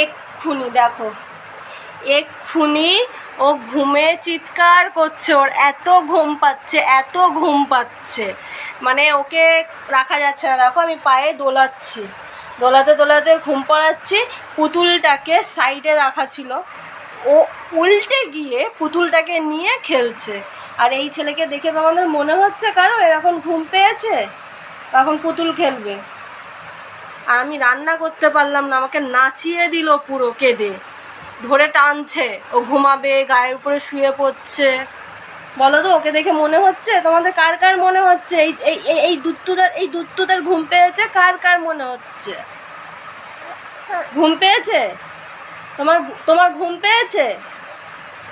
এক্ষুনি দেখো, এক্ষুনি ও ঘুমে চিৎকার করছে, ওর এত ঘুম পাচ্ছে, এত ঘুম পাচ্ছে, মানে ওকে রাখা যাচ্ছে না। দেখো আমি পায়ে দোলাচ্ছি, দোলাতে দোলাতে ঘুম পাড়াচ্ছি। পুতুলটাকে সাইডে রাখা ছিল, ও উল্টে গিয়ে পুতুলটাকে নিয়ে খেলছে। আর এই ছেলেকে দেখে তোমাদের মনে হচ্ছে কারো এরকম ঘুম পেয়েছে এখন পুতুল খেলবে? আর আমি রান্না করতে পারলাম না, আমাকে নাচিয়ে দিল পুরো, কেঁদে ধরে টানছে, ও ঘুমাবে, গায়ের উপরে শুয়ে পড়ছে। বলো তো, ওকে দেখে মনে হচ্ছে তোমাদের কার কার মনে হচ্ছে এই এই এই দুত্তুদার ঘুম পেয়েছে? কার কার মনে হচ্ছে ঘুম পেয়েছে? তোমার তোমার ঘুম পেয়েছে?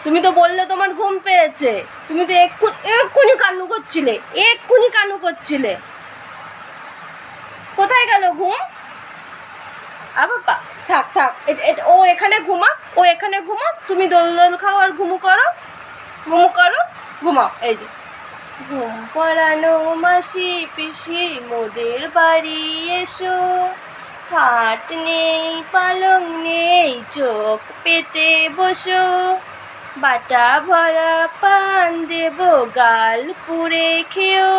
তুমি তো বললে তোমার ঘুম পেয়েছে, তুমি তো এক্ষুনি কান্নু করছিলে, এক্ষুনি কান্নু করছিলে। কোথায় গেল ঘুম? বাবা থাক থাক, ও এখানে ঘুমা, ও এখানে ঘুমা, তুমি দোল দোল খাও আর ঘুমু করো, ঘুমু করো, ঘুমাও। এই যে ঘুম পড়ানো মাসি পিসি মোদের বাড়ি এসো, খাট নেই পালং নেই চোখ পেতে বসো, বাটা ভরা পান দেব গাল পুড়ে খেও,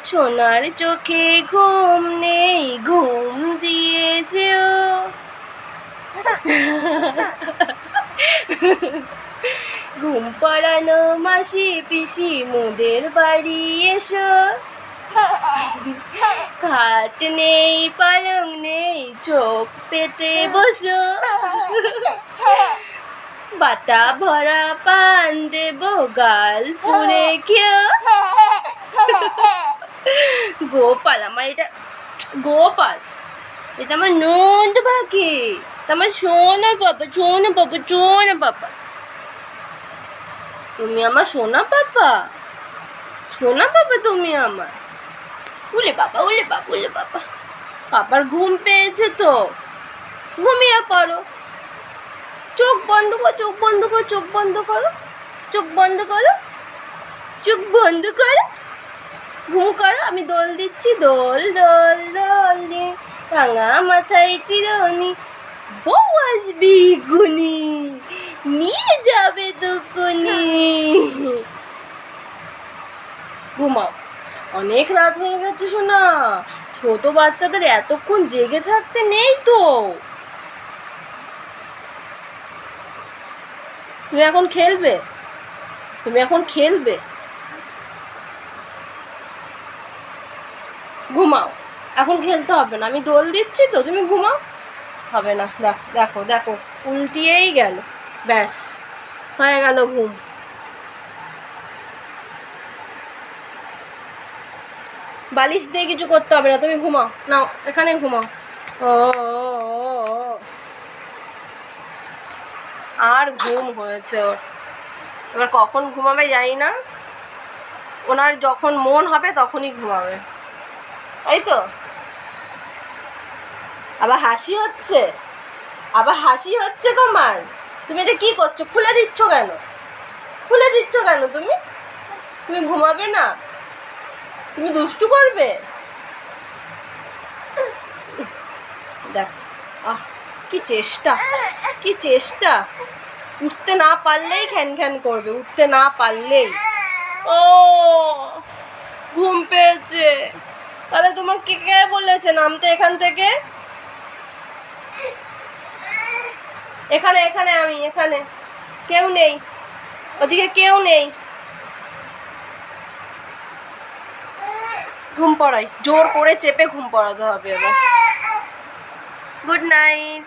সোনার চোখে ঘুম নেই ঘুম দিয়ে যেও। ঘুম পড়ানো মাসি পিসি মোদের বাড়ি এসো, খাট নেই পালং নেই চোখ পেতে বসো, বাটা ভরা পান দেব গাল পুড়ে খেও। গোপাল আমার এটা, গোপাল এটা আমার নন্দ পাখি, আমার সোনা বাবা, সোনা বাবা, সোনা বাবা। তুমি আমার সোনা বাবা, সোনা বাবা তুমি আমার। উলে বাবা, উলে বাবা, উলে বাবা। বাবার ঘুম পেয়েছে তো, ঘুমিয়ে পড়ো। চোখ বন্ধ করো, চোখ বন্ধ করো, চোখ বন্ধ করো, চোখ বন্ধ করো, চোখ বন্ধ করো, ঘুম করো। আমি দোল দিচ্ছি, দোল দোল দোল নে, রাঙা মাথায় চিরনি, বউ আসবি গুনি, নিয়ে যাবে দুকুনি। ঘুমাও, অনেক রাত হয়ে গেছে শোনা, ছোট বাচ্চাদের এতক্ষণ জেগে থাকতে নেই তো। তুমি এখন খেলবে, তুমি এখন খেলবে, ঘুমাও। এখন খেলতে হবে না, আমি দোল দিচ্ছি তো, তুমি ঘুমাও। হবে না, দেখো দেখো উল্টিয়েই গেল, ব্যাস হয়ে গেল ঘুম। বালিশ দিয়ে কিছু করতে হবে না, তুমি ঘুমাও, নাও এখানে ঘুমাও। ও আর ঘুম হয়েছে ওর, এবার কখন ঘুমাবে জানি না, ওনার যখন মন হবে তখনই ঘুমাবে, তাই তো। আবার হাসি হচ্ছে, আবার হাসি হচ্ছে তোমার। তুমি এটা কি করছো? খুলে দিচ্ছ কেন? খুলে দিচ্ছ কেন তুমি? তুমি ঘুমাবে না? তুমি দুষ্টু করবে? দেখ, আহ কি চেষ্টা, কি চেষ্টা। উঠতে না পারলেই খ্যান খ্যান করবে, উঠতে না পারলেই। ও ঘুম পেয়েছে, তাহলে তোমাকে কে বলেছে নামতে এখান থেকে? এখানে এখানে আমি এখানে, কেউ নেই, ওদিকে কেউ নেই। ঘুম পড়াই, জোর করে চেপে ঘুম পড়াতে হবে এবার। Good night.